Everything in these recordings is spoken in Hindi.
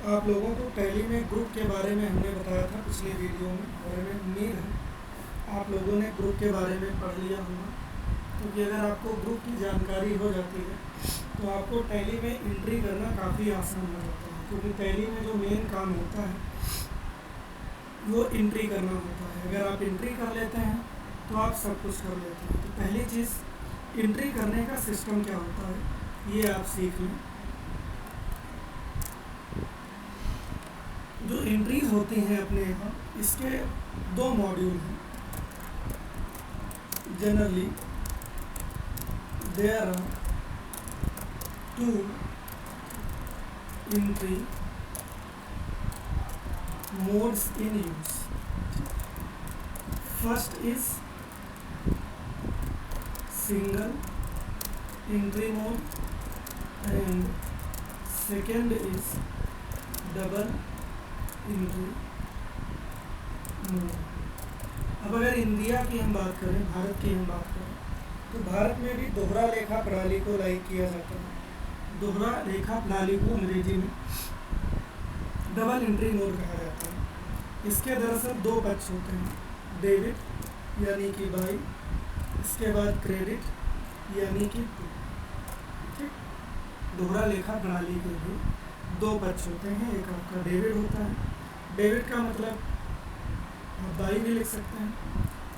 आप लोगों को टैली में ग्रुप के बारे में हमने बताया था पिछले वीडियो में, और हमें उम्मीद है आप लोगों ने ग्रुप के बारे में पढ़ लिया होगा। क्योंकि अगर आपको ग्रुप की जानकारी हो जाती है तो आपको टैली में एंट्री करना काफ़ी आसान हो जाता है। क्योंकि टैली में जो मेन काम होता है वो एंट्री करना होता है। अगर आप एंट्री कर लेते हैं तो आप सब कुछ कर लेते हैं। तो पहली चीज़, एंट्री करने का सिस्टम क्या होता है ये आप सीख लें। जो एंट्रीज होती हैं अपने यहाँ, इसके दो मॉड्यूल हैं। Generally there are 2 entry modes in use. First is single entry mode and second is double entry mode. अब अगर इंडिया की हम बात करें, भारत की हम बात करें, तो भारत में भी दोहरा लेखा प्रणाली को लागू किया जाता है। दोहरा लेखा प्रणाली को अंग्रेजी में डबल एंट्री मोड कहा जाता है। इसके दरअसल दो पक्ष होते हैं, डेबिट यानी कि बाई, इसके बाद क्रेडिट यानी कि ठीक। दोहरा लेखा प्रणाली के भी दो पक्ष होते हैं। एक आपका डेबिट होता है, डेबिट का मतलब आप बाई भी लिख सकते हैं,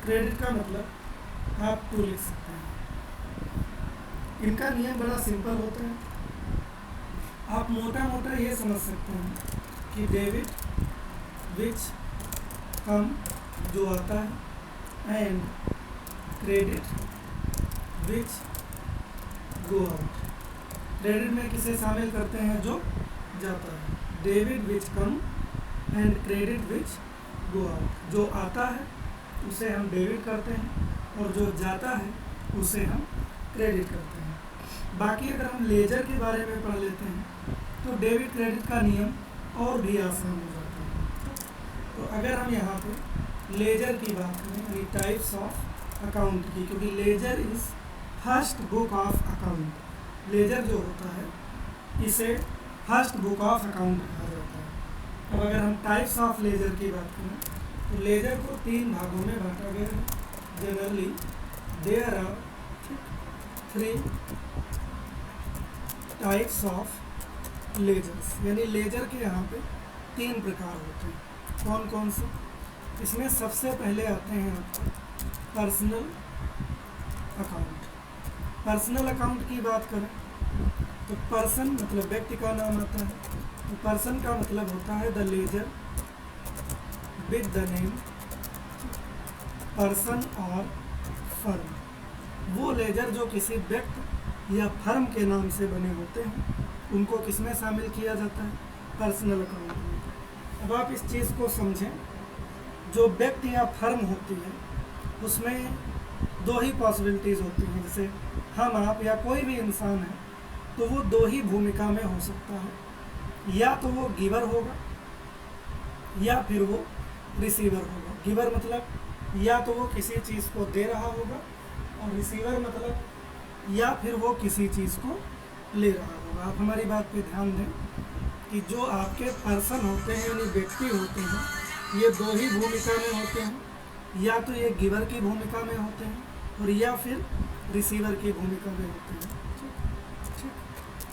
क्रेडिट का मतलब आप टू लिख सकते हैं। इनका नियम बड़ा सिंपल होता है। आप मोटा मोटा ये समझ सकते हैं कि डेबिट विच कम जो आता है and credit which go out. Credit में किसे शामिल करते हैं? जो जाता है। Debit which come and credit which go out. जो आता है उसे हम डेबिट करते हैं और जो जाता है उसे हम क्रेडिट करते हैं। बाकी अगर हम लेजर के बारे में पढ़ लेते हैं तो डेबिट क्रेडिट का नियम और भी आसान हो जाता है। तो अगर हम यहाँ पे लेजर की बात करें, यानी टाइप्स ऑफ अकाउंट की, क्योंकि ledger is first book of account. Ledger जो होता है इसे फर्स्ट बुक ऑफ अकाउंट कहा जाता है। अब अगर हम टाइप्स ऑफ लेजर की बात करें तो लेजर को 3 भागों में बांटा गया है। Generally there are 3 types of ledgers, यानी लेजर के यहाँ पे 3 प्रकार होते हैं। कौन कौन से? इसमें सबसे पहले आते हैं आपको पर्सनल अकाउंट। पर्सनल अकाउंट की बात करें तो पर्सन मतलब व्यक्ति का नाम आता है। तो पर्सन का मतलब होता है the ledger with the name person और फर्म। वो लेजर जो किसी व्यक्ति या फर्म के नाम से बने होते हैं उनको किसमें शामिल किया जाता है? पर्सनल अकाउंट में। अब आप इस चीज़ को समझें, जो व्यक्ति या फर्म होती है उसमें 2 ही पॉसिबिलिटीज़ होती हैं। जैसे हम आप या कोई भी इंसान है तो वो 2 ही भूमिका में हो सकता है। या तो वो गिवर होगा या फिर वो रिसीवर होगा। गिवर मतलब या तो वो किसी चीज़ को दे रहा होगा, और रिसीवर मतलब या फिर वो किसी चीज़ को ले रहा होगा। आप हमारी बात पे ध्यान दें कि जो आपके पर्सन होते हैं यानी व्यक्ति होते हैं, ये 2 ही भूमिका में होते हैं। या तो ये गिवर की भूमिका में होते हैं और या फिर रिसीवर की भूमिका में होते हैं। ठीक।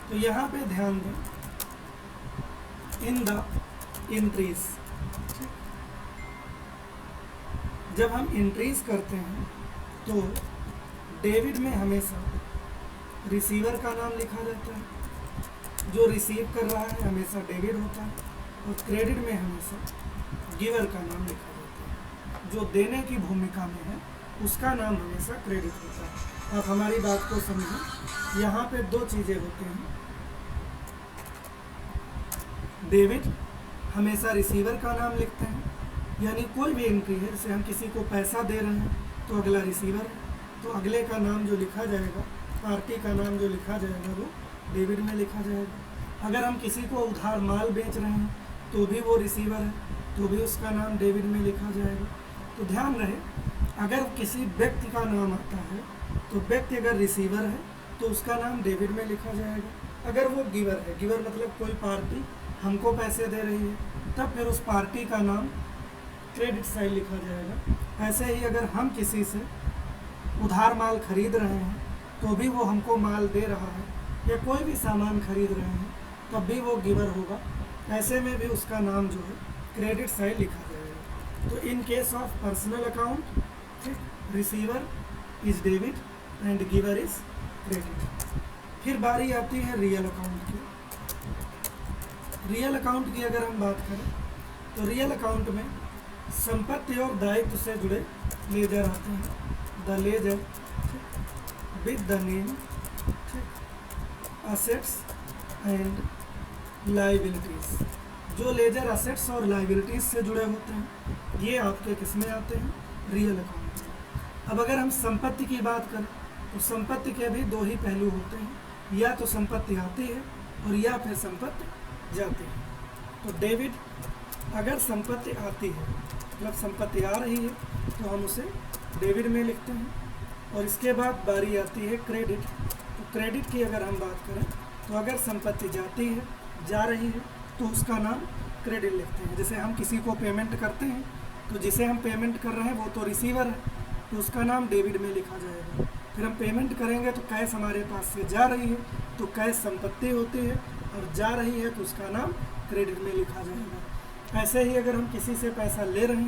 तो यहाँ पे ध्यान दें इन द एंट्रीज। जब हम एंट्रीज करते हैं तो डेबिट में हमेशा रिसीवर का नाम लिखा जाता है, जो रिसीव कर रहा है हमेशा डेबिट होता है, और क्रेडिट में हमेशा गिवर का नाम लिखा जाता है। जो देने की भूमिका में है उसका नाम हमेशा क्रेडिट होता है। आप हमारी बात को समझें, यहाँ पे 2 चीज़ें होती हैं। डेबिट हमेशा रिसीवर का नाम लिखते हैं, यानी कोई भी एंट्री है, जैसे हम किसी को पैसा दे रहे हैं तो अगला रिसीवर है, तो अगले का नाम जो लिखा जाएगा, पार्टी का नाम जो लिखा जाएगा वो डेबिट में लिखा जाएगा। अगर हम किसी को उधार माल बेच रहे हैं तो भी वो रिसीवर है, तो भी उसका नाम डेबिट में लिखा जाएगा। तो ध्यान रहे, अगर किसी व्यक्ति का नाम आता है तो व्यक्ति अगर रिसीवर है तो उसका नाम डेबिट में लिखा जाएगा। अगर वो गिवर है, गिवर मतलब कोई पार्टी हमको पैसे दे रही है, तब फिर उस पार्टी का नाम क्रेडिट साइड लिखा जाएगा। ऐसे ही अगर हम किसी से उधार माल खरीद रहे हैं तो भी वो हमको माल दे रहा है, या कोई भी सामान खरीद रहे हैं तब भी वो गिवर होगा। ऐसे में भी उसका नाम जो है क्रेडिट साइड लिखा जाएगा। तो in case of personal account, ठीक, receiver is debit and giver is credit. फिर बारी आती है रियल अकाउंट की। रियल अकाउंट की अगर हम बात करें तो रियल अकाउंट में संपत्ति और दायित्व से जुड़े लेजर आते हैं। The ledger with the name, assets and liabilities. जो लेजर असेट्स और लाइबिलिटीज से जुड़े होते हैं ये आपके किस में आते हैं? रियल अकाउंट में। अब अगर हम संपत्ति की बात करें तो संपत्ति के भी दो ही पहलू होते हैं, या तो संपत्ति आती है और या फिर संपत्ति जाती है। तो डेबिट, अगर संपत्ति आती है मतलब संपत्ति आ रही है तो हम उसे डेबिट में लिखते हैं। और इसके बाद बारी आती है क्रेडिट। तो क्रेडिट की अगर हम बात करें तो अगर संपत्ति जाती है, जा रही है, तो उसका नाम क्रेडिट लिखते हैं। जैसे हम किसी को पेमेंट करते हैं तो जिसे हम पेमेंट कर रहे हैं वो तो रिसीवर है, तो उसका नाम डेबिट में लिखा जाएगा। फिर हम पेमेंट करेंगे तो कैश हमारे पास से जा रही है तो कैश संपत्ति होती है, और जा रही है तो उसका नाम क्रेडिट में लिखा जाएगा। ऐसे ही अगर हम किसी से पैसा ले रहे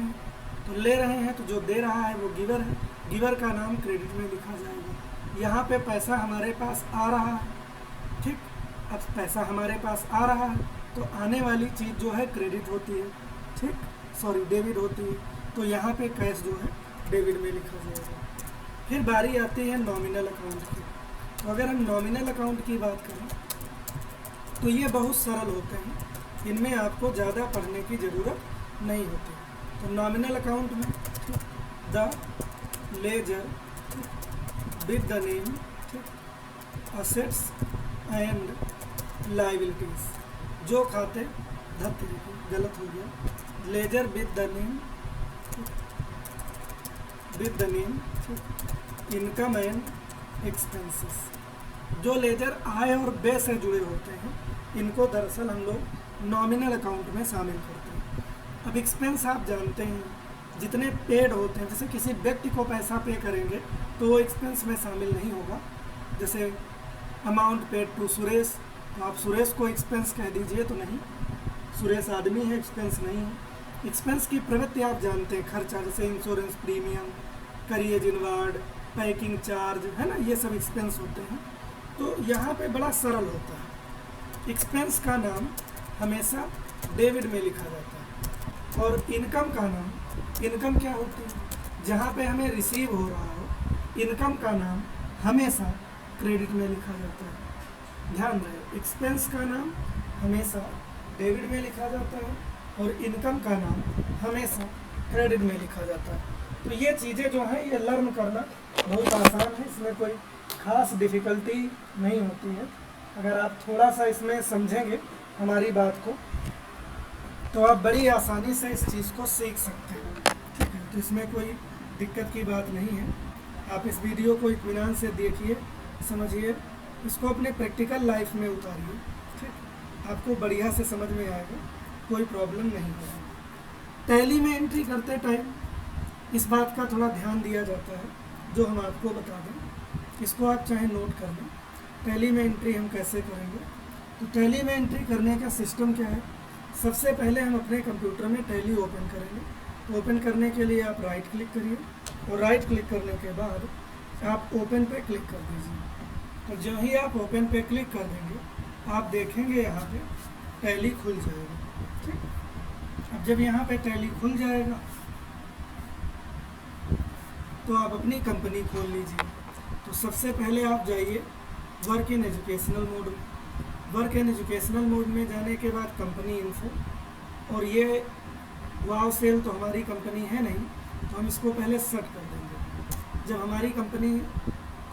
हैं तो जो दे रहा है वो गिवर है, गिवर का नाम क्रेडिट में लिखा जाएगा। यहाँ पे पैसा हमारे पास आ रहा है, ठीक, अब पैसा हमारे पास आ रहा है तो आने वाली चीज़ जो है क्रेडिट होती है, ठीक, सॉरी डेबिट होती है। तो यहाँ पे कैश जो है डेबिट में लिखा जाएगा। फिर बारी आती है नॉमिनल अकाउंट की। तो अगर हम नॉमिनल अकाउंट की बात करें तो ये बहुत सरल होते हैं, इनमें आपको ज़्यादा पढ़ने की ज़रूरत नहीं होती। तो नॉमिनल अकाउंट में the ledger with the name, assets and liabilities. जो खाते गलत हो गया, ledger with the name, income and expenses. जो लेजर आय और व्यय से जुड़े होते हैं इनको दरअसल हम लोग नॉमिनल अकाउंट में शामिल करते हैं। अब एक्सपेंस आप जानते हैं जितने पेड होते हैं, जैसे किसी व्यक्ति को पैसा पे करेंगे तो वो एक्सपेंस में शामिल नहीं होगा। जैसे अमाउंट पेड टू सुरेश, तो आप सुरेश को एक्सपेंस कह दीजिए तो नहीं, सुरेश आदमी है, एक्सपेंस नहीं है। एक्सपेंस की प्रवृत्ति आप जानते हैं, खर्चा, जैसे insurance premium, career inward, packing charge, है ना, ये सब एक्सपेंस होते हैं। तो यहाँ पे बड़ा सरल होता है, एक्सपेंस का नाम हमेशा डेबिट में लिखा जाता है। और इनकम का नाम, इनकम क्या होती है? जहाँ पे हमें रिसीव हो रहा हो, इनकम का नाम हमेशा क्रेडिट में लिखा जाता है। ध्यान रहे, एक्सपेंस का नाम हमेशा डेबिट में लिखा जाता है और इनकम का नाम हमेशा क्रेडिट में लिखा जाता है। तो ये चीज़ें जो हैं ये लर्न करना बहुत आसान है, इसमें कोई ख़ास डिफ़िकल्टी नहीं होती है। अगर आप थोड़ा सा इसमें समझेंगे हमारी बात को तो आप बड़ी आसानी से इस चीज़ को सीख सकते हैं, ठीक है। तो इसमें कोई दिक्कत की बात नहीं है। आप इस वीडियो को इत्मीनान से देखिए, समझिए, इसको अपने प्रैक्टिकल लाइफ में उतारिए, ठीक, आपको बढ़िया से समझ में आएगा, कोई प्रॉब्लम नहीं होगी। टैली में एंट्री करते टाइम इस बात का थोड़ा ध्यान दिया जाता है, जो हम आपको बता दें, इसको आप चाहे नोट कर लें। टैली में एंट्री हम कैसे करेंगे? तो टैली में एंट्री करने का सिस्टम क्या है? सबसे पहले हम अपने कंप्यूटर में टैली ओपन करेंगे। तो ओपन करने के लिए आप राइट क्लिक करिए और राइट क्लिक करने के बाद आप ओपन पे क्लिक कर दीजिए। तो जो ही आप ओपन पे क्लिक कर देंगे आप देखेंगे यहाँ पे टैली खुल जाएगा, ठीक। अब जब यहाँ पे टैली खुल जाएगा तो आप अपनी कंपनी खोल लीजिए। तो सबसे पहले आप जाइए वर्क इन एजुकेशनल मोड में। वर्क इन एजुकेशनल मोड में जाने के बाद कंपनी इन्फो, और ये वाव सेल तो हमारी कंपनी है नहीं, तो हम इसको पहले सेट कर देंगे। जब हमारी कंपनी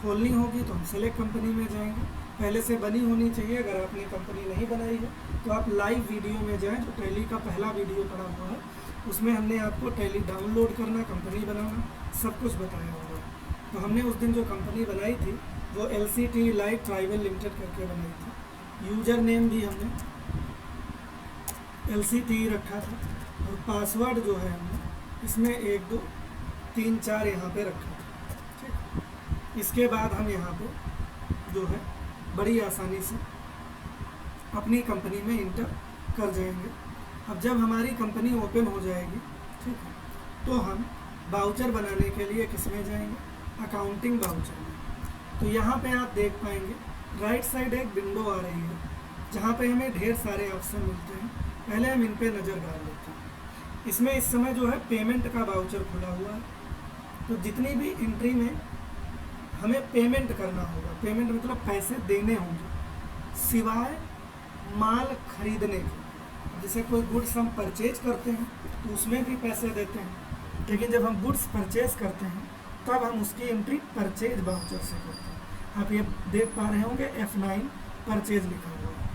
खोलनी होगी तो हम सेलेक्ट कंपनी में जाएंगे। पहले से बनी होनी चाहिए, अगर आपने कंपनी नहीं बनाई है तो आप लाइव वीडियो में जाएं। जो टैली का पहला वीडियो पड़ा हुआ है उसमें हमने आपको टैली डाउनलोड करना, कंपनी बनाना, सब कुछ बताया होगा। तो हमने उस दिन जो कंपनी बनाई थी वो LCT लाइव ट्राइबल लिमिटेड करके बनाई थी। यूज़र नेम भी हमने LCT रखा था, और पासवर्ड जो है हमने इसमें 1 2 3 4 यहाँ पे रखा था। ठीक, इसके बाद हम यहाँ पे जो है बड़ी आसानी से अपनी कंपनी में इंटर कर जाएंगे। अब जब हमारी कंपनी ओपन हो जाएगी, ठीक है, तो हम वाउचर बनाने के लिए किस में जाएंगे, अकाउंटिंग वाउचर में। तो यहाँ पे आप देख पाएंगे राइट साइड एक विंडो आ रही है जहाँ पे हमें ढेर सारे ऑप्शन मिलते हैं। पहले हम इन पे नज़र डाल लेते हैं। इसमें इस समय जो है पेमेंट का वाउचर खुला हुआ है, तो जितनी भी एंट्री में हमें पेमेंट करना होगा, पेमेंट मतलब पैसे देने होंगे सिवाय माल खरीदने के। जैसे कोई गुड्स हम परचेज करते हैं तो उसमें भी पैसे देते हैं, लेकिन जब हम गुड्स परचेज करते हैं तब हम उसकी एंट्री परचेज वाउचर से करते हैं। आप ये देख पा रहे होंगे F9 परचेज लिखा हुआ है।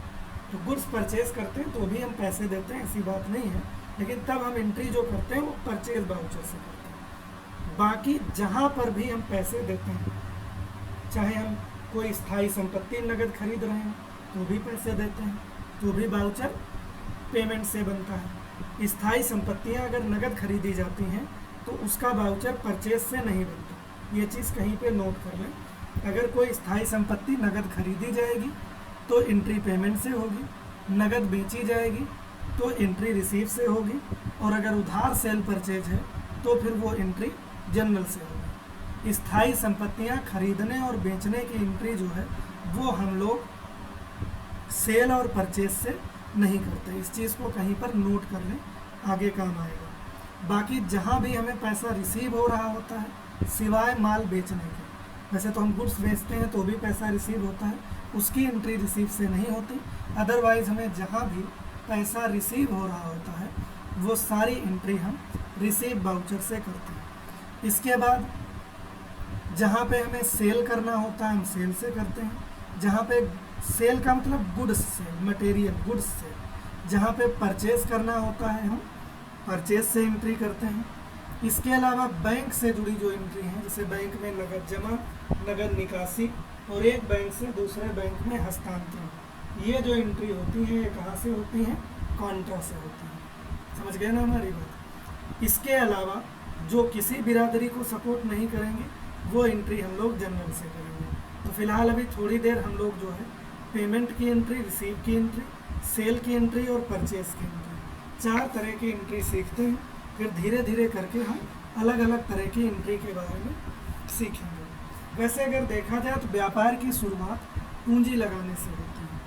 तो गुड्स परचेज करते हैं तो भी हम पैसे देते हैं, ऐसी बात नहीं है, लेकिन तब हम एंट्री जो करते हैं वो परचेज वाउचर से करते हैं। बाकी जहाँ पर भी हम पैसे देते हैं, चाहे हम कोई स्थायी संपत्ति नगद खरीद रहे हैं तो भी पैसे देते हैं, तो भी वाउचर पेमेंट से बनता है। स्थायी संपत्तियां अगर नगद खरीदी जाती हैं तो उसका वाउचर परचेज से नहीं बनता, ये चीज़ कहीं पे नोट कर लें। अगर कोई स्थायी संपत्ति नगद खरीदी जाएगी तो एंट्री पेमेंट से होगी, नगद बेची जाएगी तो एंट्री रिसीव से होगी, और अगर उधार सेल परचेज है तो फिर वो एंट्री जनरल से होगी। स्थायी संपत्तियां खरीदने और बेचने की एंट्री जो है वो हम लोग सेल और परचेज से नहीं करते। इस चीज़ को कहीं पर नोट कर लें, आगे काम आएगा। बाकी जहाँ भी हमें पैसा रिसीव हो रहा होता है सिवाय माल बेचने के, वैसे तो हम गुड्स बेचते हैं तो भी पैसा रिसीव होता है, उसकी एंट्री रिसीव से नहीं होती। अदरवाइज़ हमें जहाँ भी पैसा रिसीव हो रहा होता है वो सारी एंट्री हम रिसीव वाउचर से करते हैं। इसके बाद जहाँ पे हमें सेल करना होता है हम सेल से करते हैं। जहाँ पे सेल का मतलब गुड्स से, मटेरियल गुड्स से। जहाँ पे परचेज करना होता है हम परचेज से एंट्री करते हैं। इसके अलावा बैंक से जुड़ी जो एंट्री है, जैसे बैंक में नगद जमा, नगद निकासी और एक बैंक से दूसरे बैंक में हस्तांतरण, ये जो एंट्री होती है ये कहाँ से होती हैं, कॉन्ट्रा से होती हैं। समझ गए ना हमारी बात। इसके अलावा जो किसी बिरादरी को सपोर्ट नहीं करेंगे वो एंट्री हम लोग जनरल से करेंगे। तो फिलहाल अभी थोड़ी देर हम लोग जो है पेमेंट की एंट्री, रिसीव की एंट्री, सेल की एंट्री और परचेज की एंट्री, 4 तरह की एंट्री सीखते हैं। फिर धीरे धीरे करके हम अलग अलग तरह की एंट्री के बारे में सीखेंगे। वैसे अगर देखा जाए तो व्यापार की शुरुआत पूंजी लगाने से होती है,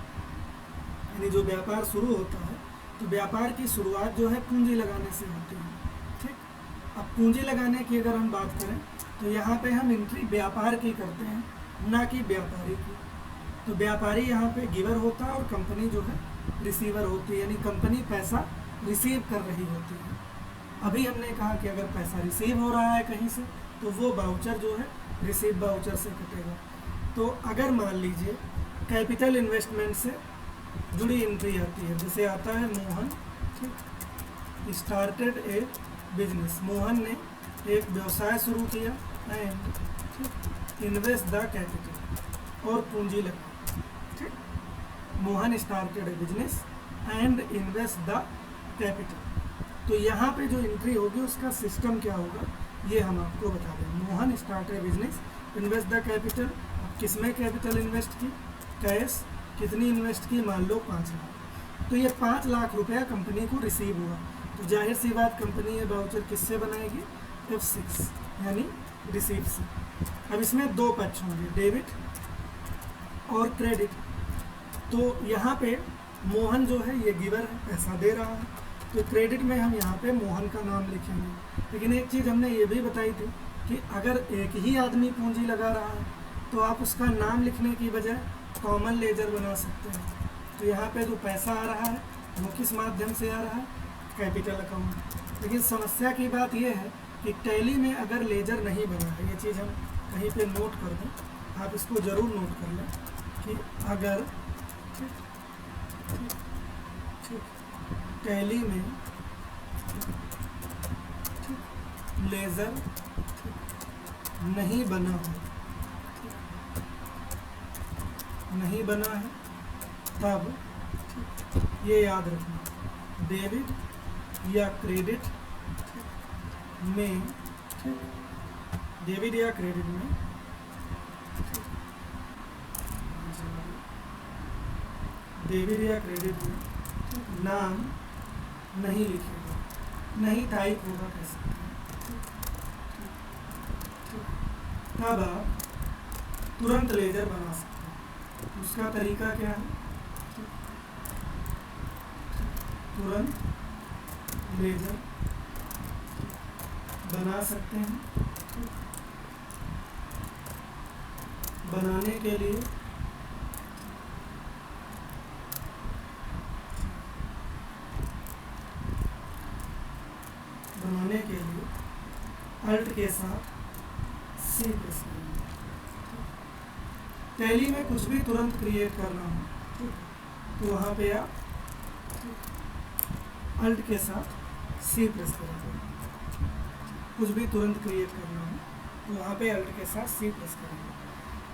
यानी जो व्यापार शुरू होता है तो व्यापार की शुरुआत जो है पूंजी लगाने से होती है। ठीक, अब पूंजी लगाने की अगर हम बात करें तो यहाँ पे हम एंट्री व्यापार की करते हैं, ना कि व्यापारी की। तो व्यापारी यहाँ पे गिवर होता है और कंपनी जो है रिसीवर होती है, यानी कंपनी पैसा रिसीव कर रही होती है। अभी हमने कहा कि अगर पैसा रिसीव हो रहा है कहीं से तो वो वाउचर जो है रिसीव वाउचर से कटेगा। तो अगर मान लीजिए कैपिटल इन्वेस्टमेंट से जुड़ी एंट्री आती है, जैसे आता है मोहन, ठीक, स्टार्टेड ए बिजनेस, मोहन ने एक व्यवसाय शुरू किया एंड इन्वेस्ट द कैपिटल, और पूंजी लगा। ठीक, Mohan started A business and invest the capital. तो यहाँ पे जो एंट्री होगी उसका सिस्टम क्या होगा ये हम आपको बता दें। Mohan started A business, invest the capital. अब किस में कैपिटल इन्वेस्ट की, कैश कितनी इन्वेस्ट की, मान लो 5 लाख। तो ये 5 लाख रुपया कंपनी को रिसीव हुआ, तो जाहिर सी बात कंपनी ये वाउचर किससे बनाएगी, F6 यानी रिसीव से। अब इसमें 2 पक्ष होंगे, डेबिट और क्रेडिट। तो यहाँ पे मोहन जो है ये गिवर है, पैसा दे रहा है, तो क्रेडिट में हम यहाँ पे मोहन का नाम लिखेंगे। लेकिन एक चीज़ हमने ये भी बताई थी कि अगर एक ही आदमी पूंजी लगा रहा है तो आप उसका नाम लिखने की बजाय कॉमन लेजर बना सकते हैं। तो यहाँ पे जो पैसा आ रहा है वो किस माध्यम से आ रहा है, कैपिटल अकाउंट। लेकिन समस्या की बात यह है कि टैली में अगर लेजर नहीं बना है, ये चीज़ हम कहीं पे नोट कर दें, आप इसको ज़रूर नोट कर लें कि अगर टैली में लेजर नहीं बना हो, नहीं बना है, तब ये याद रखना डेबिट या क्रेडिट में, डेबिट या क्रेडिट में डेबिट या क्रेडिट में नाम नहीं लिखेगा, नहीं टाइप होगा कह सकते हैं। तब आप तुरंत लेजर बना सकते हैं। उसका तरीका क्या है? तुरंत लेजर बना सकते हैं। बनाने के लिए अल्ट के साथ सी प्रेस करेंगे। टैली में कुछ भी तुरंत क्रिएट करना हो तो वहाँ पे आप अल्ट के साथ सी प्रेस करेंगे। कुछ भी तुरंत क्रिएट करना हो तो वहाँ पे अल्ट के साथ सी प्रेस करेंगे।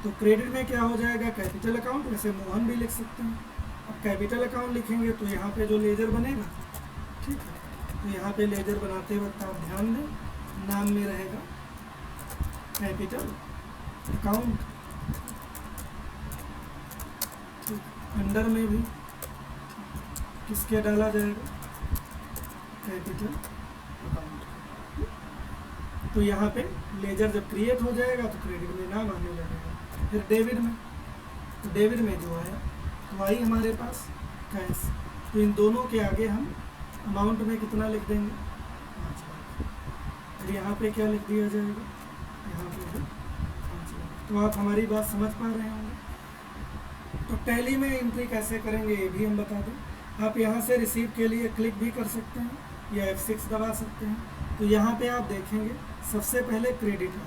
तो क्रेडिट में क्या हो जाएगा? कैपिटल अकाउंट, वैसे मोहन भी लिख सकते हैं। अब कैपिटल अकाउंट लिखेंगे तो यहाँ पे जो लेजर बनेगा, ठीक है, तो यहाँ पे लेजर बनाते वक्त आप ध्यान दें, नाम में रहेगा कैपिटल अकाउंट, अंडर में भी किसके डाला जाएगा? Capital account. तो यहाँ पे लेजर जब क्रिएट हो जाएगा तो क्रेडिट में नाम आने लगेगा। फिर डेबिट में, तो डेबिट में जो है तो आई हमारे पास कैश, तो इन दोनों के आगे हम अमाउंट में कितना लिख देंगे? 5 लाख। और यहाँ पे क्या लिख दिया जाएगा? यहाँ पे भी 5 लाख। तो आप हमारी बात समझ पा रहे होंगे। तो टैली में एंट्री कैसे करेंगे ये भी हम बता दें। आप यहाँ से रिसीव के लिए क्लिक भी कर सकते हैं या F6 दबा सकते हैं। तो यहाँ पे आप देखेंगे सबसे पहले क्रेडिट है।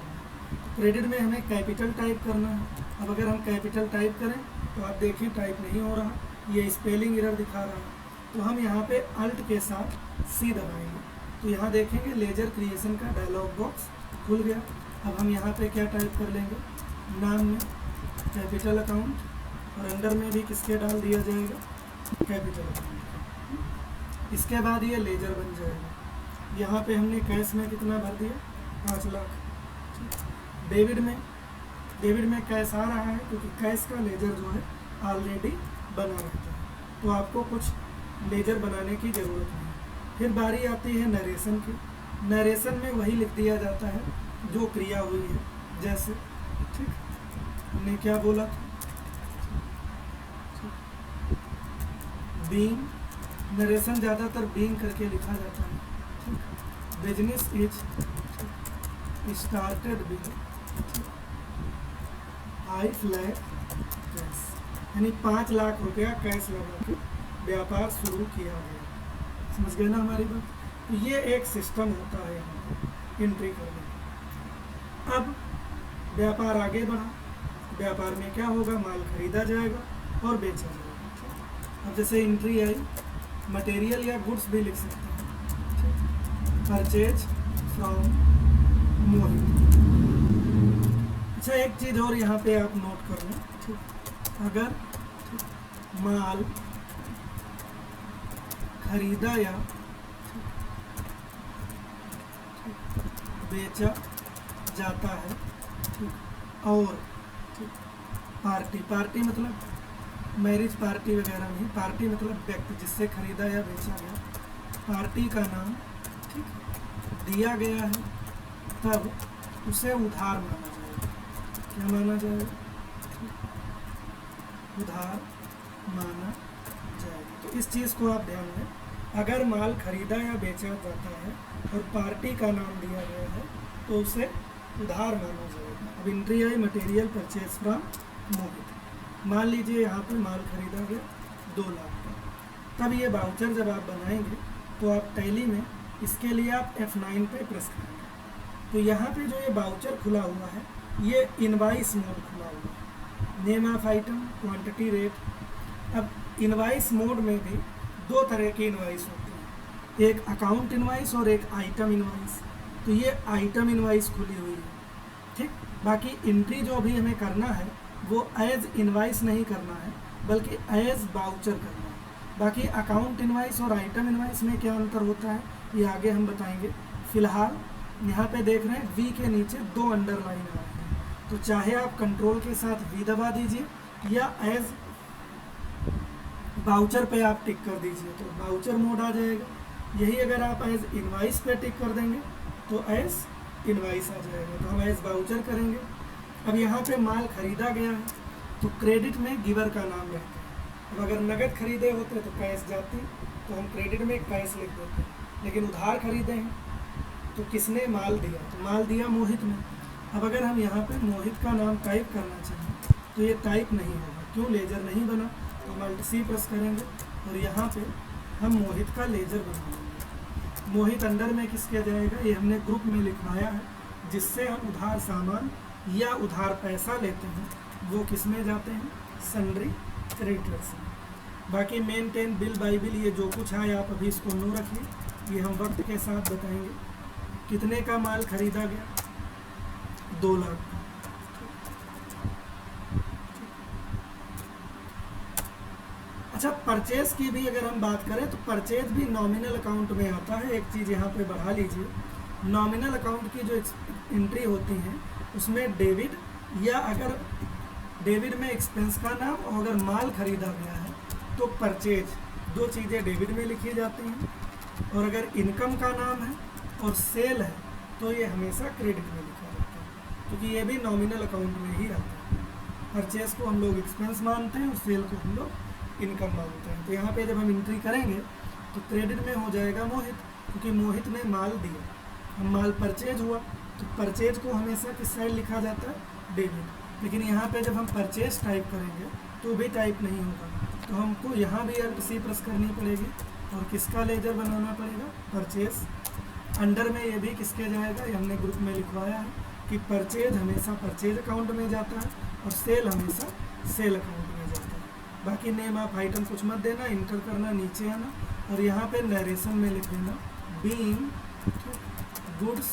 क्रेडिट में हमें कैपिटल टाइप करना है। अब अगर हम कैपिटल टाइप करें तो आप देखें टाइप नहीं हो रहा, ये स्पेलिंग एरर दिखा रहा है। तो हम यहाँ पे अल्ट के साथ सी दबाएंगे तो यहाँ देखेंगे लेजर क्रिएशन का डायलॉग बॉक्स खुल गया। अब हम यहाँ पे क्या टाइप कर लेंगे? नाम में कैपिटल अकाउंट और अंडर में भी किसके डाल दिया जाएगा? Capital account. इसके बाद ये लेजर बन जाएगा। यहाँ पे हमने कैश में कितना भर दिया? 5 लाख। डेबिट में कैश आ रहा है क्योंकि कैश का लेजर जो है ऑलरेडी बना रहता है, तो आपको कुछ लेजर बनाने की ज़रूरत नहीं। फिर बारी आती है नरेशन की। नरेशन में वही लिख दिया जाता है जो क्रिया हुई है। जैसे ठीक हमने क्या बोला था? बीइंग, नरेशन ज़्यादातर बीइंग करके लिखा जाता है। Business is started with 5 lakh cash, यानी 5 लाख रुपया कैश लगा के व्यापार शुरू किया गया। समझ गए ना हमारी बात? तो ये एक सिस्टम होता है यहाँ पर एंट्री करने का। अब व्यापार आगे बढ़ा, व्यापार में क्या होगा? माल खरीदा जाएगा और बेचा जाएगा। अब जैसे एंट्री आई, मटेरियल या गुड्स भी लिख सकते हैं। परचेज फ्रॉम मोहित। अच्छा, एक चीज़ और यहाँ पे आप नोट कर लें, ठीक, अगर माल खरीदा या बेचा जाता है, ठीक, और पार्टी मतलब मैरिज पार्टी वगैरह नहीं, पार्टी मतलब व्यक्ति जिससे खरीदा या बेचा गया, पार्टी का नाम ठीक दिया गया है, तब उसे उधार माना जाएगा। क्या माना जाएगा? उधार माना जाएगा। तो इस चीज़ को आप ध्यान दें, अगर माल खरीदा या बेचा जाता है और पार्टी का नाम दिया गया है तो उसे उधार माना जाएगा। अब एंट्री आई मटेरियल परचेज फ्रॉम मोहित। मान लीजिए यहाँ पे माल खरीदा गया 2 लाख का, तब ये बाउचर जब आप बनाएंगे तो आप टैली में इसके लिए आप F9 पे प्रेस करेंगे। तो यहाँ पे जो ये बाउचर खुला हुआ है ये इनवाइस मोड खुला हुआ है, name of item, quantity, rate. अब इनवाइस मोड में भी 2 तरह की इनवाइस होती है, एक अकाउंट इनवाइस और एक आइटम इनवाइस। तो ये आइटम इनवाइस खुली हुई है, ठीक। बाकी एंट्री जो भी हमें करना है वो एज इनवाइस नहीं करना है बल्कि एज बाउचर करना है। बाकी अकाउंट इनवाइस और आइटम इनवाइस में क्या अंतर होता है ये आगे हम बताएंगे। फिलहाल यहाँ पे देख रहे हैं वी के नीचे 2 अंडरलाइन आ रहे हैं, तो चाहे आप कंट्रोल के साथ वी दबा दीजिए या एज बाउचर पे आप टिक कर दीजिए तो बाउचर मोड आ जाएगा। यही अगर आप एज इनवाइस पे टिक कर देंगे तो एज इनवाइस आ जाएगा। तो हम एज बाउचर करेंगे। अब यहाँ पे माल खरीदा गया है तो क्रेडिट में गिवर का नाम रहता है। अब अगर नगद खरीदे होते तो कैश जाती, तो हम क्रेडिट में कैश लिख देते हैं। लेकिन उधार खरीदे हैं तो किसने माल दिया, तो माल दिया मोहित ने। अब अगर हम यहाँ पे मोहित का नाम टाइप करना चाहें तो ये टाइप नहीं होगा, क्यों, लेजर नहीं बना। तो हम Alt C प्रेस करेंगे और यहाँ पे हम मोहित का लेजर बनाएंगे। मोहित अंडर में किसके जाएगा, ये हमने ग्रुप में लिखवाया है। जिससे हम उधार सामान या उधार पैसा लेते हैं वो किस में जाते हैं, सन्ड्री क्रेडिटर्स में। बाकी मेंटेन बिल बाई बिल ये जो कुछ है आप अभी इसको नो रखिए, ये हम वक्त के साथ बताएंगे। कितने का माल खरीदा गया, 2 लाख का। अच्छा, परचेज की भी अगर हम बात करें तो परचेज भी नॉमिनल अकाउंट में आता है। एक चीज़ यहाँ पे बढ़ा लीजिए, नॉमिनल अकाउंट की जो एंट्री होती है उसमें डेबिट या अगर डेबिट में एक्सपेंस का नाम और अगर माल खरीदा गया है तो परचेज, 2 चीज़ें डेबिट में लिखी जाती हैं। और अगर इनकम का नाम है और सेल है तो ये हमेशा क्रेडिट में लिखा जाता है, क्योंकि ये भी नॉमिनल अकाउंट में ही आता है। परचेज को हम लोग एक्सपेंस मानते हैं और सेल को हम लोग इनकम मानते हैं। तो यहाँ पे जब हम एंट्री करेंगे तो क्रेडिट में हो जाएगा मोहित, क्योंकि मोहित ने माल दिया। हम माल परचेज हुआ तो परचेज को हमेशा किस साइड लिखा जाता है, डेबिट। लेकिन यहाँ पे जब हम परचेज टाइप करेंगे तो भी टाइप नहीं होगा, तो हमको यहाँ भी Alt C प्रेस करनी पड़ेगी और किसका लेजर बनाना पड़ेगा, परचेज। अंडर में ये भी किसके जाएगा, ये हमने ग्रुप में लिखवाया है कि परचेज हमेशा परचेज अकाउंट में जाता है और सेल हमेशा सेल अकाउंट में जाता है। बाकी नेम ऑफ आइटम कुछ मत देना, इंटर करना, नीचे आना और यहाँ पे नरेशन में लिख देना being goods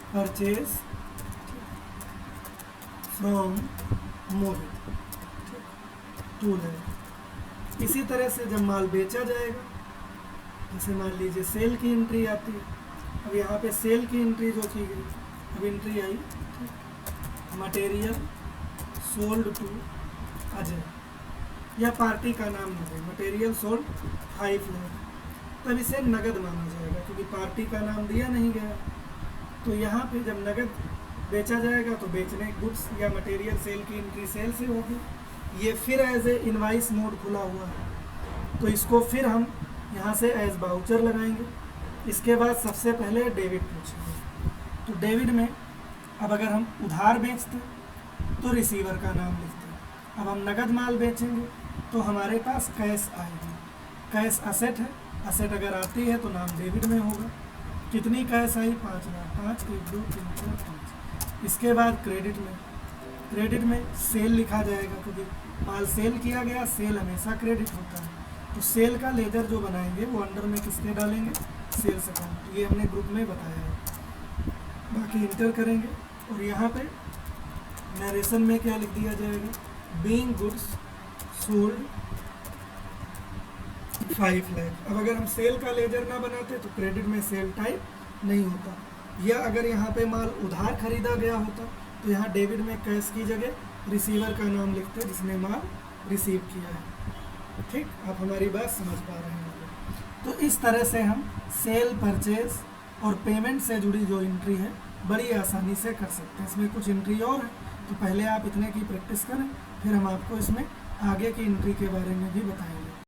purchase from Mohit to that. इसी तरह से जब माल बेचा जाएगा, जैसे मान लीजिए सेल की एंट्री आती है। अब यहाँ पे सेल की एंट्री जो की गई, अब एंट्री आई मटेरियल सोल्ड टू अजय, या पार्टी का नाम न दे, मटेरियल सोल्ड 5 लाख, तब इसे नगद माना जाएगा क्योंकि पार्टी का नाम दिया नहीं गया। तो यहाँ पे जब नगद बेचा जाएगा तो बेचने गुड्स या मटेरियल सेल की एंट्री सेल से होगी। ये फिर एज ए इनवाइस मोड खुला हुआ है, तो इसको फिर हम यहाँ से एज बाउचर लगाएंगे। इसके बाद सबसे पहले डेबिट पूछेंगे, तो डेबिट में अब अगर हम उधार बेचते तो रिसीवर का नाम लिखते हैं। अब हम नगद माल बेचेंगे तो हमारे पास कैश आएगी। कैश असेट है, असेट अगर आती है तो नाम डेबिट में होगा। कितनी कैश आई, 5 लाख, 5 1 2 3 4 5। इसके बाद क्रेडिट में सेल लिखा जाएगा क्योंकि माल सेल किया गया, सेल हमेशा क्रेडिट होता है। तो सेल का लेजर जो बनाएंगे वो अंडर में किसके डालेंगे, सेल्स अकाउंट। ये हमने ग्रुप में बताया है। बाकी इंटर करेंगे और यहाँ पे नरेशन में क्या लिख दिया जाएगा, बीइंग गुड्स सोल्ड 5 लाख। अब अगर हम सेल का लेजर ना बनाते तो क्रेडिट में सेल टाइप नहीं होता, या अगर यहाँ पे माल उधार खरीदा गया होता तो यहाँ डेबिट में कैश की जगह रिसीवर का नाम लिखते जिसने माल रिसीव किया है। ठीक, आप हमारी बात समझ पा रहे हैं। तो इस तरह से हम सेल, परचेज और पेमेंट से जुड़ी जो एंट्री है बड़ी आसानी से कर सकते हैं। इसमें कुछ एंट्री और है, तो पहले आप इतने की प्रैक्टिस करें, फिर हम आपको इसमें आगे की एंट्री के बारे में भी बताएंगे।